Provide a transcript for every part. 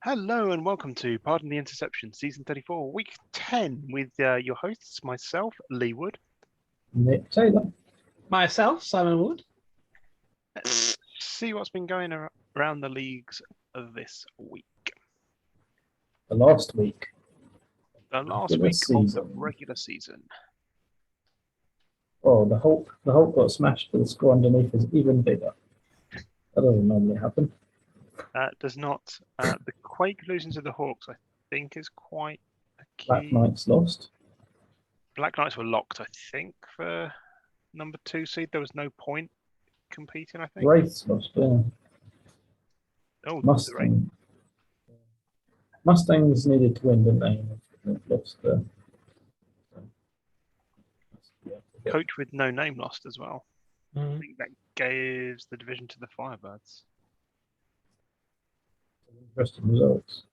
Hello and welcome to Pardon the Interception, Season 34, Week 10, with your hosts, myself, Lee Wood. Nick Taylor. Myself, Simon Wood. Let's see what's been going around the leagues of this week. The last week. The last Regular week of the season. regular season. Oh, the Hulk got smashed, but the score underneath is even bigger. That doesn't normally happen. Does not. The Quake losing to the Hawks, I think, is quite a key. Black Knights lost. Black Knights were locked, I think, for number 2 seed. There was no point competing, I think. Wraiths lost, yeah. Oh, Mustangs needed to win, didn't they? They've lost the... Coach with no name lost as well. Mm. I think that gives the division to the Firebirds. Interesting results.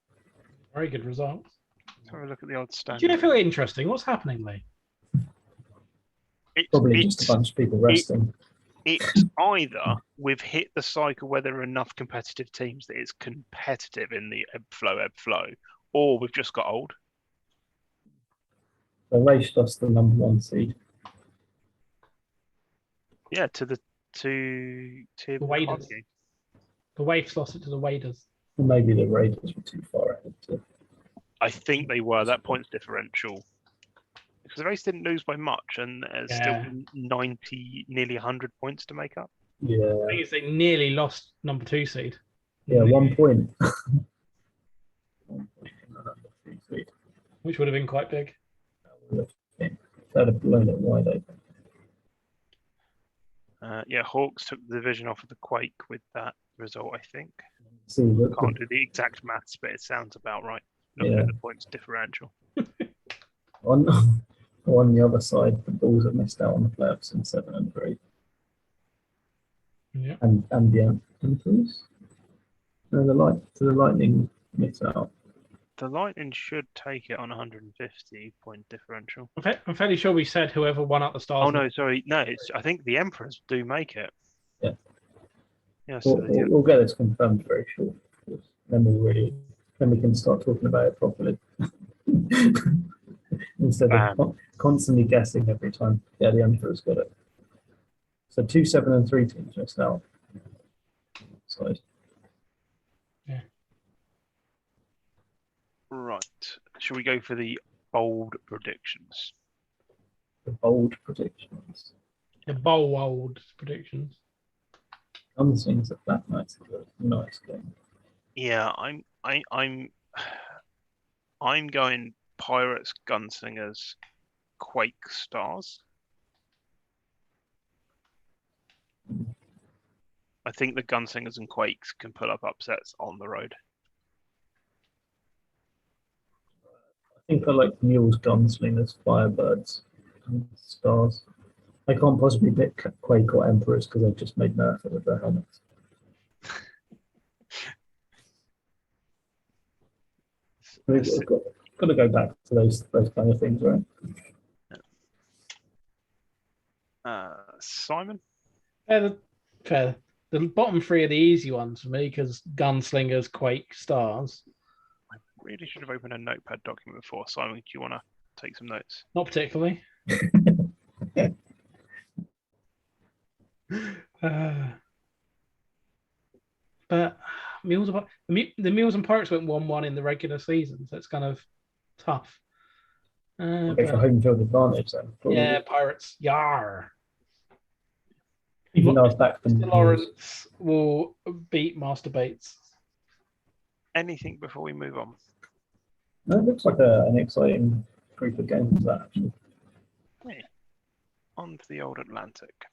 Very good results. Let's have a look at the odds Do you standing. feel interesting? What's happening, Lee? Probably just a bunch of people resting. It's either we've hit the cycle where there are enough competitive teams that it's competitive in the ebb flow, or we've just got old. The race lost the number 1 seed. Yeah, to the Waders. The Waifs lost it to the Waders. Or maybe the Raiders were too far ahead. I think they were. That points differential. Because the race didn't lose by much, and there's still 90, nearly 100 points to make up. Yeah. The thing is, they nearly lost number 2 seed. Yeah, 1 point. 1 point in the number 3 seed. Which would have been quite big. They'd have blown it wide open. Hawks took the division off of the Quake with that result, I think. See, Can't do the exact maths, but it sounds about right. Looking at the points differential. On the other side, the Bulls have missed out on the playoffs in 7 and 3. Yeah. And the Emperors? No, the Lightning missed out. The Lightning should take it on 150 point differential. I'm fairly sure we said whoever won out the Stars. Oh no, sorry, no. I think the Emperors do make it. Yeah. Yeah. So We'll get this confirmed very short. Then we can start talking about it properly. Instead of constantly guessing every time. Yeah, the Emperor's got it. So 2, 7, and 3 teams missed out. Side. Yeah. Right. Shall we go for the bold predictions? The bold predictions. The bold predictions. Gunslings at Black Knights is a nice game. Yeah, I'm going Pirates, Gunslingers, Quake Stars. I think the Gunslingers and Quakes can pull up upsets on the road. I think I like Mules, Gunslingers, Firebirds, and Stars. I can't possibly pick Quake or Emperors because I've just made nerf with their helmets. We've got to go back to those kind of things, right? Simon? Fair. The bottom 3 are the easy ones for me because Gunslingers, Quake, Stars. I really should have opened a notepad document before. Simon, do you want to take some notes? Not particularly. But the Mules and Pirates went 1-1 in the regular season, so it's kind of tough. Okay, for home field advantage then. Probably. Yeah, Pirates. Yar. Even though I was back from Lawrence will beat Master Bates. Anything before we move on? No, it looks like an exciting group of games, that actually. Hey. On to the old Atlantic.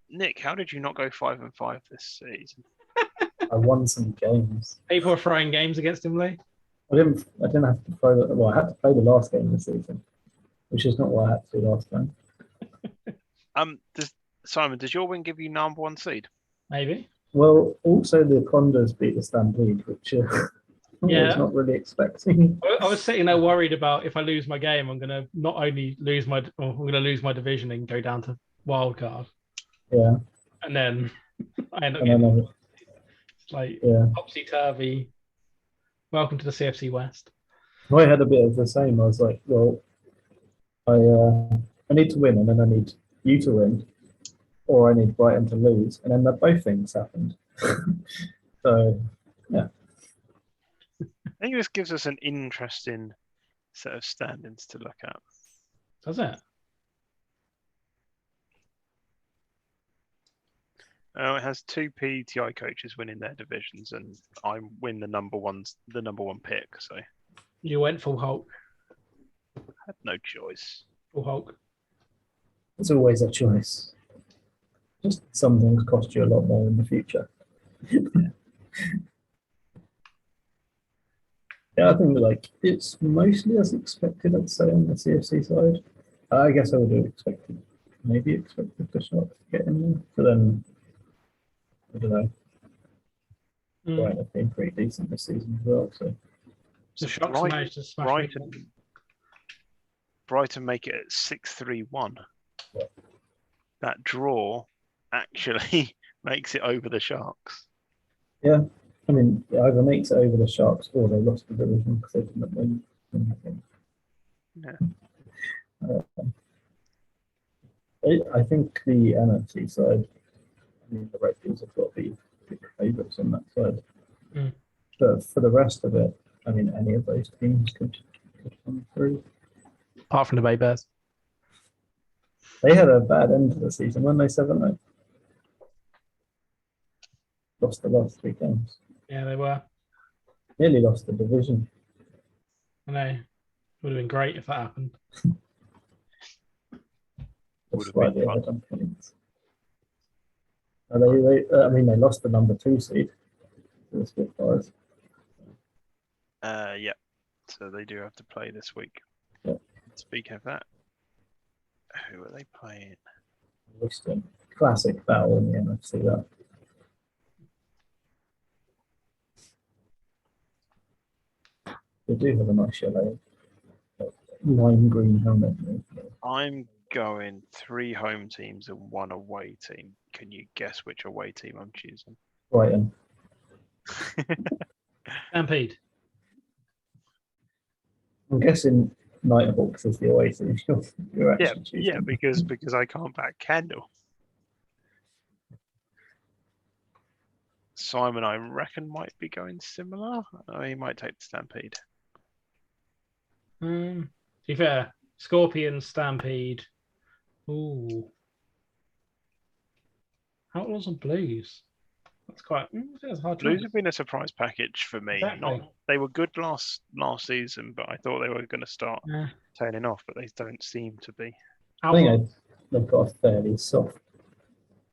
Nick, how did you not go 5 and 5 this season? I won some games. People are throwing games against him, Lee. I didn't have to throw it. Well, I had to play the last game this season, which is not what I had to do last time. Simon, does your win give you number 1 seed? Maybe. Well, also the Condors beat the Stampede, which I was not really expecting. I was sitting there worried about if I lose my game, I'm going to not only lose my division and go down to wild card. Yeah. And then I end up And then getting like yeah. topsy-turvy. Welcome to the CFC West. I had a bit of the same. I was like, well, I need to win, and then I need you to win, or I need Brighton to lose, and then both things happened. So yeah, I think this gives us an interesting set of standings to look at. Does it? It has 2 PTI coaches winning their divisions, and I win the number one pick. So I You went full Hulk. had no choice. Full Hulk. it's always a choice. Just some things cost you a lot more in the future. Yeah, I think like it's mostly as expected. I'd say on the CFC side. I guess I would have expected, maybe expected the Sharks to get in there, but then I don't know. Brighton have been pretty decent this season as well. So The Sharks managed to smash Brighton make it at 6-3-1. Yeah. That draw actually makes it over the Sharks. yeah, I mean, it either makes it over the Sharks or they lost the division because they didn't win. Yeah. I think the NFC side, I mean, the Red Bulls have got to be big favourites on that side. Mm. But for the rest of it, I mean, any of those teams could come through. Apart from the Bay Bears. They had a bad end to the season, weren't they? 7-0. Lost the last 3 games. Yeah, they were. Nearly lost the division. I know. Would have been great if that happened. Would have Why been they fun. had done points. I mean, they lost the number 2 seed to the Spitfires. Yeah. So they do have to play this week. Yeah. Speaking of that, who are they playing? Western. Classic battle in the NFC, that. They do have a nice yellow, lime green helmet. I'm going 3 home teams and 1 away team. Can you guess which away team I'm choosing? Brighton. Stampede. I'm guessing Nighthawks is the away team. You're actually choosing. because I can't back Kendall. Simon, I reckon, might be going similar. He might take the Stampede. To be fair, Scorpion, Stampede. Ooh. Outlaws and Blues. That's quite. That's hard. Blues have been a surprise package for me. Exactly. They were good last season, but I thought they were going to start turning off, but they don't seem to be. I think they've got a fairly soft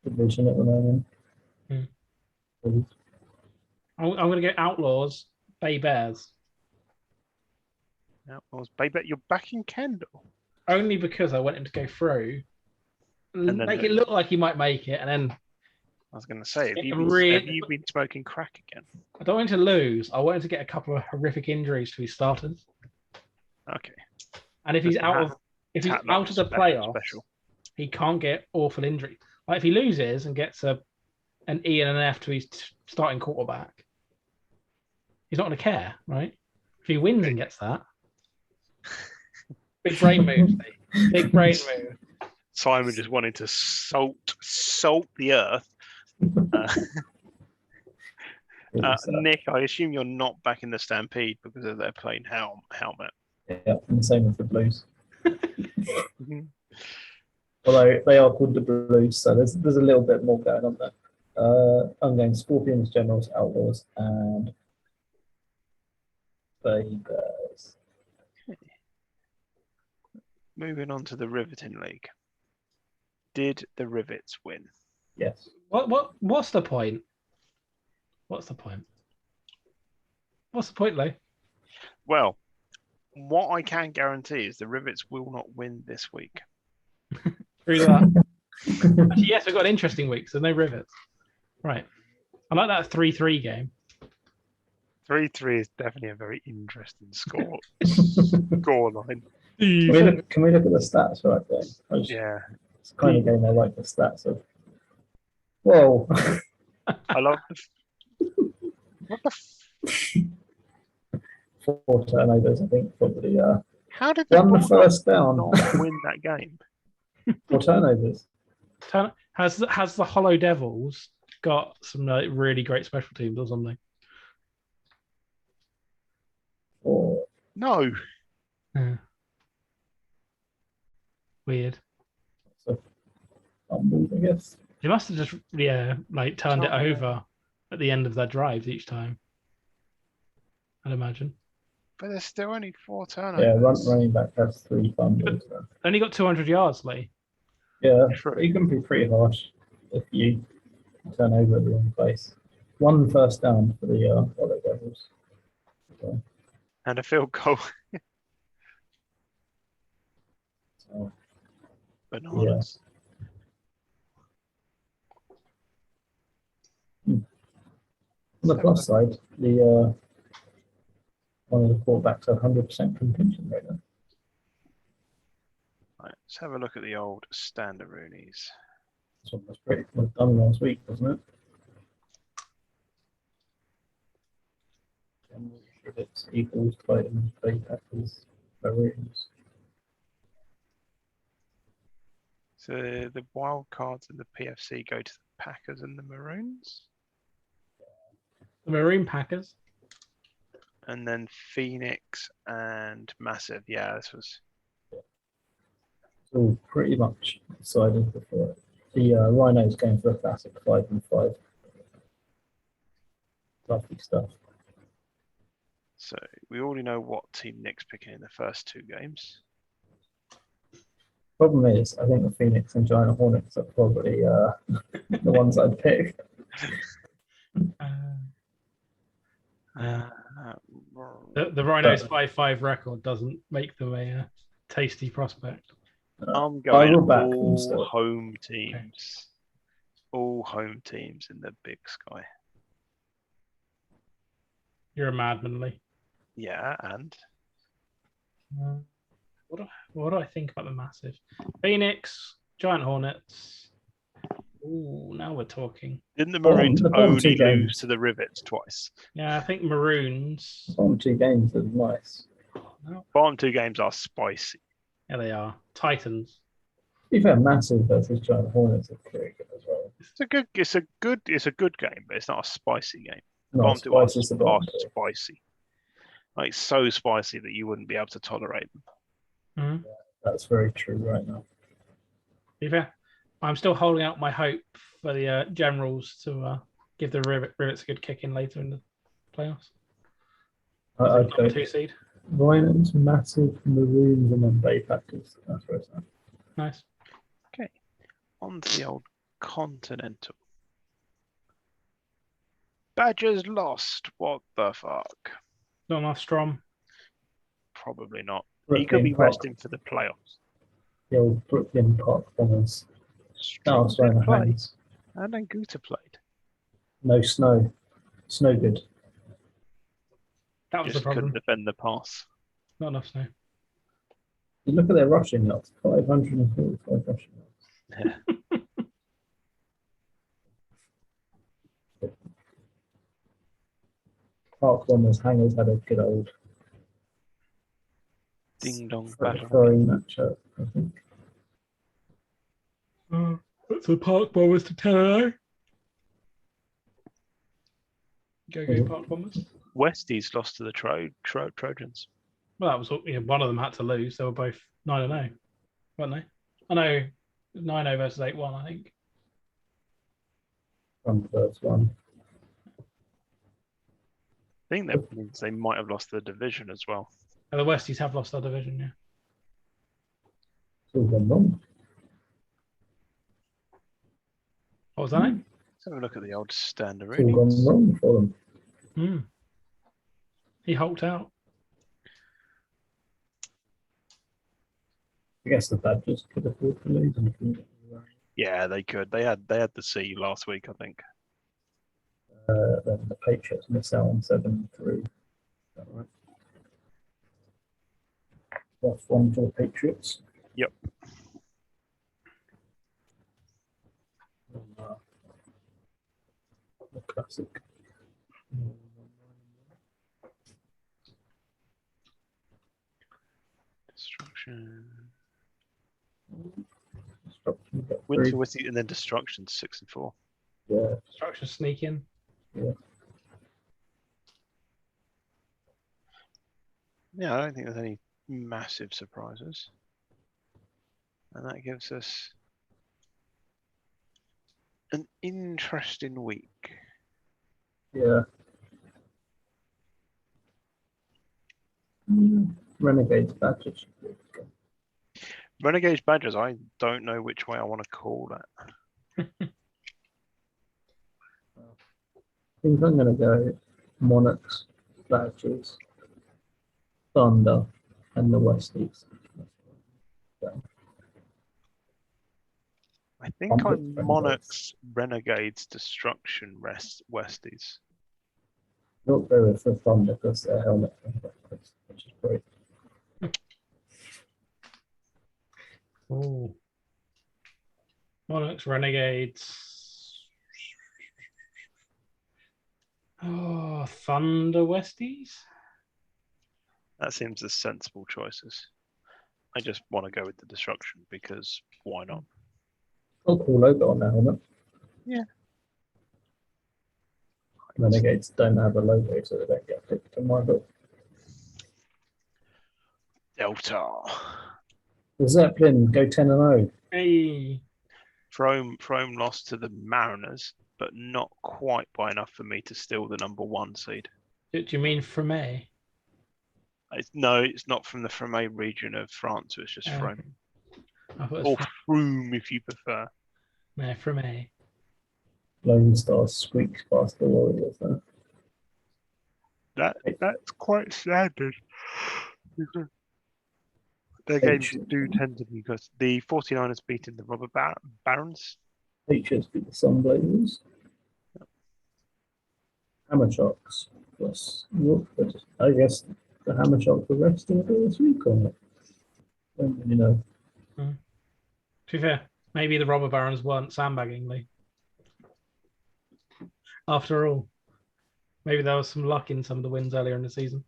division at the moment. I'm going to go Outlaws, Bay Bears. Outlaws, Bay You're backing Kendall. Only because I want him to go through, And then make it look like he might make it, and then. I was going to say, have you been smoking crack again? I don't want him to lose. I want him to get a couple of horrific injuries to his starters. Okay. And if he's out of the playoffs, he can't get awful injuries. Like if he loses and gets an E and an F to his starting quarterback, he's not going to care, right? If he wins and gets that, big brain move, mate. Big brain move. Simon just wanted to salt the earth. Nick, I assume you're not back in the Stampede because of their plain helmet. Yeah, and the same with the Blues. Although they are called the Blues, so there's a little bit more going on there. I'm going Scorpions, Generals, Outlaws, and Bay Bears. Moving on to the Riveting League. Did the Rivets win? Yes. What's the point? What's the point? What's the point, Lou? Well, what I can guarantee is the Rivets will not win this week. Through that. Actually, yes, we've got an interesting week, so no Rivets. Right. I like that 3-3 game. 3-3 is definitely a very interesting score line. Can we look at the stats right there? Yeah. It's the kind of game I like the stats of. Whoa. I love what the. Four turnovers, I think, probably. How did the One first down. not win that game? Four turnovers. Has the Hollow Devils got some really great special teams or something? Or No. Yeah. Weird. so, I guess. They must have just turned it over at the end of their drives each time. I'd imagine. But there's still only 4 turnovers. Yeah, running back has 3 fumbles. So. Only got 200 yards, Lee. Yeah, True. you can be pretty harsh if you turn over at the wrong place. 1 first down for the Hollow Devils. So, And a field goal. so, Bananas. On the plus side, the one of the quarterbacks had 100% completion rate. Right, let's have a look at the old Standaroonies. This one was pretty well done last week, wasn't it? Rivets, Eagles, Titans, Bay Packers, Maroons. So the wild cards in the PFC go to the Packers and the Maroons. The Maroon Packers. And then Phoenix and Massive. Yeah, this was. All pretty much decided before. The Rhinos going for a classic 5-5. Lovely stuff. So we already know what team Nick's picking in the first 2 games. Problem is, I think the Phoenix and Giant Hornets are probably the ones I'd pick. The Rhinos 5-5 record doesn't make them a tasty prospect. I'm going all still. home teams. Okay. All home teams in the Big Sky. You're a madman, Lee. Yeah, and? What do I think about the Massive? Phoenix, Giant Hornets. Ooh, now we're talking. Didn't the Maroons only lose to the Rivets twice? Yeah, I think Maroons. Bottom 2 games are nice. No. Bottom 2 games are spicy. Yeah, they are. Titans. To be fair, Massive versus Giant Hornets are pretty good as well. It's a good game, but it's not a spicy game. Not spicy, it's spicy. Like so spicy that you wouldn't be able to tolerate them. Mm-hmm. Yeah, that's very true right now. To be fair, I'm still holding out my hope for the Generals to give the Rivets a good kick in later in the playoffs. I'd go 2 seed. Rhinos, Massive, Maroons, and then Bay Packers. That's where it's at. Nice. Okay, on to the old Continental. Badgers lost. What the fuck? Not enough Strom. Probably not. Brooklyn he could be Park. resting for the playoffs. The old Brooklyn Park Bombers. And then Guta played. No snow. Snow good. That was Just the problem. couldn't defend the pass. Not enough snow. You look at their rushing yards. 545 rushing yards. Yeah. Park Bombers Hangers had a good old ding dong throwing matchup, I think. That's the Park Bombers to 10-0. Go Park Bombers. Westies lost to the Trojans. Well, that was one of them had to lose. They were both 9-0, weren't they? I know 9-0 versus 8-1, I think. One first one. I think that means they might have lost the division as well. And the Westies have lost their division, yeah. It's all gone wrong. What was that? Let's have a look at the old Standaroonies. It's all gone wrong for them. He hulked out. I guess the Badgers could afford to lose. Yeah, they could. They had the C last week, I think. Then the Patriots miss out on 7-3. Is that right? That's one for the Patriots. Yep. Classic. Destruction. Destruction, Winter with and then destruction 6 and 4. Yeah. Destruction sneaking. Yeah. Yeah, I don't think there's any massive surprises. And that gives us an interesting week. Yeah. Renegades Badgers. Renegades Badgers, I don't know which way I want to call that. I think I'm going to go Monarchs, Badgers, Thunder, and the Westies. I think I'm Monarchs, Renegades, Destruction, Westies. Not go for Thunder because their helmet, which is great. Oh. Monarchs, Renegades. Oh, Thunder Westies. That seems the sensible choices. I just want to go with the Destruction because why not? Oh, cool logo on their helmet. Yeah. Renegades don't have a logo, so they don't get picked in my book. Delta. The Zeppelin go 10-0. Hey. Frome lost to the Mariners, but not quite by enough for me to steal the #1 seed. Do you mean Fromay? No, it's not from the Fromay region of France. It's just Frome. Or Froome, if you prefer. No, Fromay. Lone Star squeaks past the Warriors. Huh? That's quite standard. Their games do tend to be because the 49ers beating the Robber Barons. Patriots beat the Sunblazers. Hammer Sharks. Yes. I guess the Hammer Sharks were resting a bit this week on it. Don't really know. To be fair, maybe the Robber Barons weren't sandbagging Lee. After all, maybe there was some luck in some of the wins earlier in the season.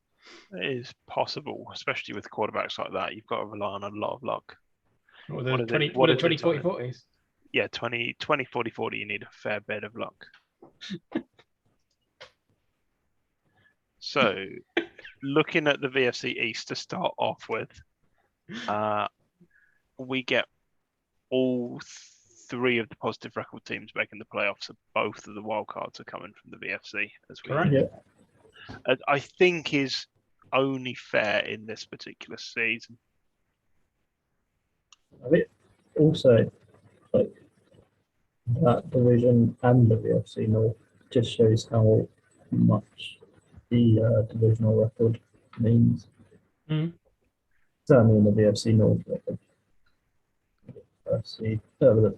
It is possible, especially with quarterbacks like that. You've got to rely on a lot of luck. What are the 20, 40, 40s? Yeah, 20, 40, 40, you need a fair bit of luck. So, looking at the VFC East to start off with, we get all 3 of the positive record teams making the playoffs. So both of the wildcards are coming from the VFC. I think is only fair in this particular season. I mean, also, like that division and the VFC North just shows how much the divisional record means. Certainly in the VFC North,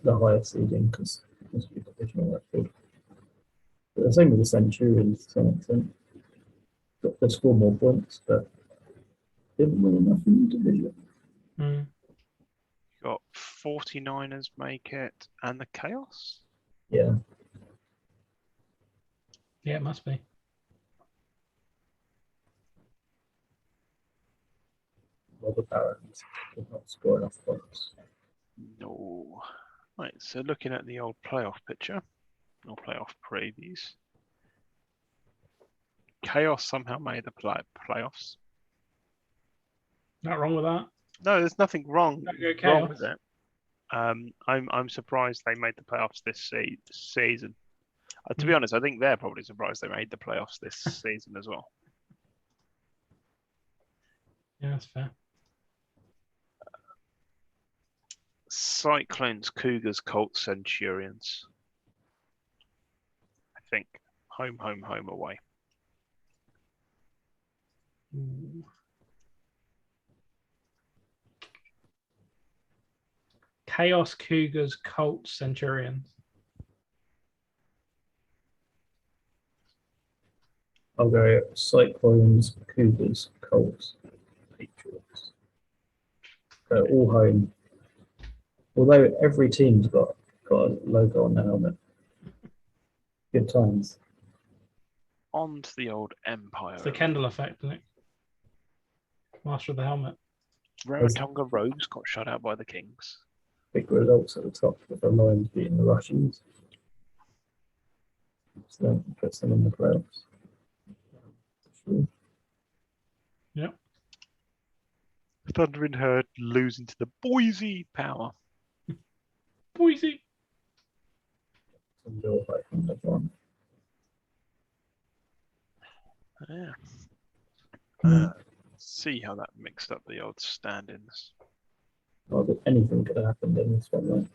the highest seeding because of the divisional record. But the same with the Centurions to some extent. They score more points, but didn't win enough in the division. Got 49ers make it and the Chaos? Yeah. Yeah, it must be. Robber Barons did not score enough points. No. Right, so looking at the old playoff picture, or playoff previews, Chaos somehow made the playoffs. Not wrong with that. No, there's nothing wrong with it. I'm surprised they made the playoffs this season. To be honest, I think they're probably surprised they made the playoffs this season as well. Yeah, that's fair. Cyclones, Cougars, Colts, Centurions. I think home, away. Ooh. Chaos, Cougars, Colts, Centurions. I'll go Cyclones, Cougars, Colts, Patriots. They're all home. Although every team's got a logo on their helmet. Good times. On to the old Empire. It's the Kendall effect, isn't it? Master of the Helmet. Rarotonga Rogues got shut out by the Kings. Big results at the top with the Lions beating the Russians. So that puts them in the playoffs. Sure. Yep. Thundering Herd losing to the Boise Power. Boise. Yeah. See how that mixed up the old standings. Well, anything could have happened in this one, right?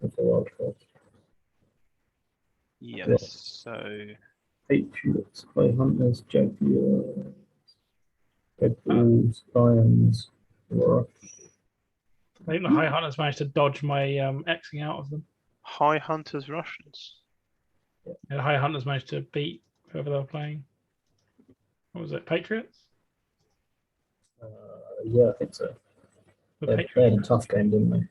With the wild card. Yes, so Patriots, High Hunters, Jaguars, Red Bulls, Lions, Rush. I think the High Hunters managed to dodge my Xing out of them. High Hunters Russians. Yeah, the High Hunters managed to beat whoever they were playing. What was it, Patriots? Yeah, I think so. They had a tough game, didn't they?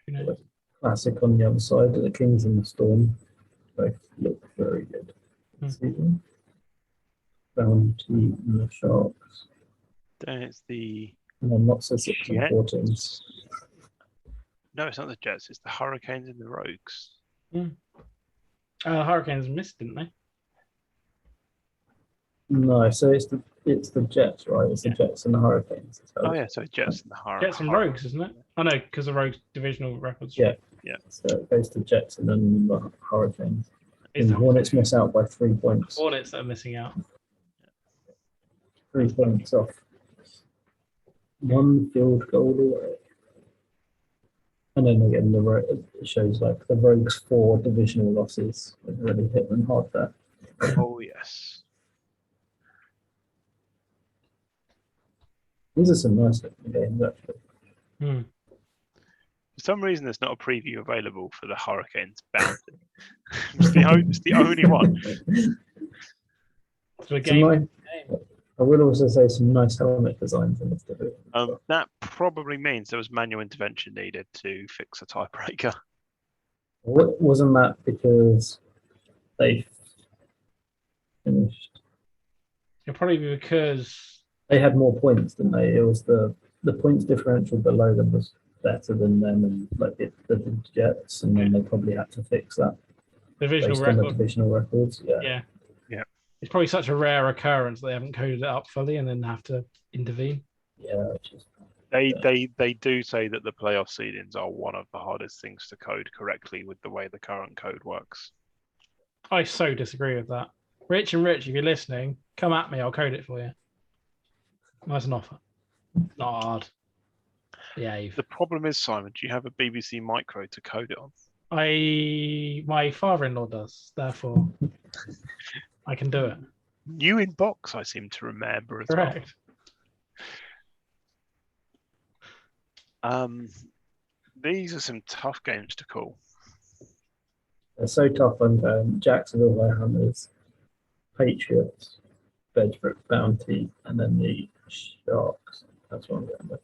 Who knows? Classic on the other side of the Kings and the Storm. Both look very good. Season. Bounty and the Sharks. There's the. And then lots of 6 and 4 teams. No, it's not the Jets. It's the Hurricanes and the Rogues. Hurricanes missed, didn't they? No, so it's the Jets, right? It's the Jets and the Hurricanes. Oh yeah, so Jets and the Hurricanes. Jets and Rogues, isn't it? Oh no, because the Rogues divisional records. Yeah. Yeah. So it goes to Jets and then the Hurricanes. And Hornets miss out by 3 points. Hornets that are missing out. 3 points off. 1 field goal away. And then again, it shows like the Rogues' 4 divisional losses have really hit them hard there. Oh yes. These are some nice looking games, actually. For some reason, there's not a preview available for the Hurricanes Bounty. it's the only one. I would also say some nice helmet designs in this division. That probably means there was manual intervention needed to fix a tiebreaker. Wasn't that because they finished? It'll probably be because they had more points, didn't they? It was the points differential below them was better than them, and like the Jets, and then they probably had to fix that. Divisional records, yeah. It's probably such a rare occurrence they haven't coded it up fully and then have to intervene. Yeah, they do say that the playoff seedings are one of the hardest things to code correctly with the way the current code works. I so disagree with that. Rich, if you're listening, come at me. I'll code it for you. That's an offer. Not hard. Behave. The problem is, Simon, do you have a BBC Micro to code it on? My father-in-law does, therefore I can do it. New in box, I seem to remember as Correct. well. These are some tough games to call. They're so tough on Jacksonville High Hunters, Patriots, Bedford Bounty, and then the Sharks. That's what I'm going with.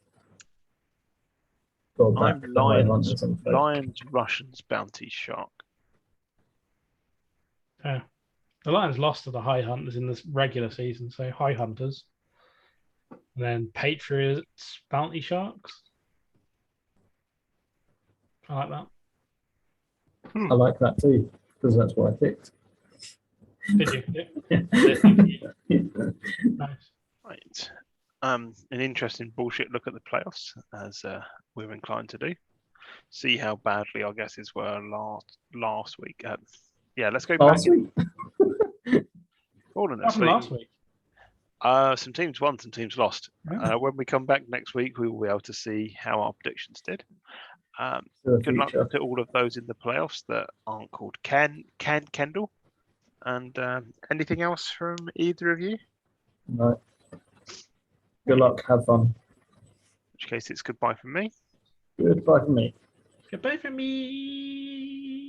Lions, Russians, Bounty, Shark. Yeah. The Lions lost to the High Hunters in this regular season, so High Hunters. And then Patriots, Bounty, Sharks. I like that. I like that too, because that's what I picked. Did you? Yeah. Nice. Right. An interesting bullshit look at the playoffs, as we're inclined to do. See how badly our guesses were last week. Let's go back. Last week. Some teams won, some teams lost. Yeah. When we come back next week, we will be able to see how our predictions did. Good luck to all of those in the playoffs that aren't called Kendall. And anything else from either of you? No. Good luck. Have fun. In which case, it's goodbye from me. Goodbye from me. Goodbye from me.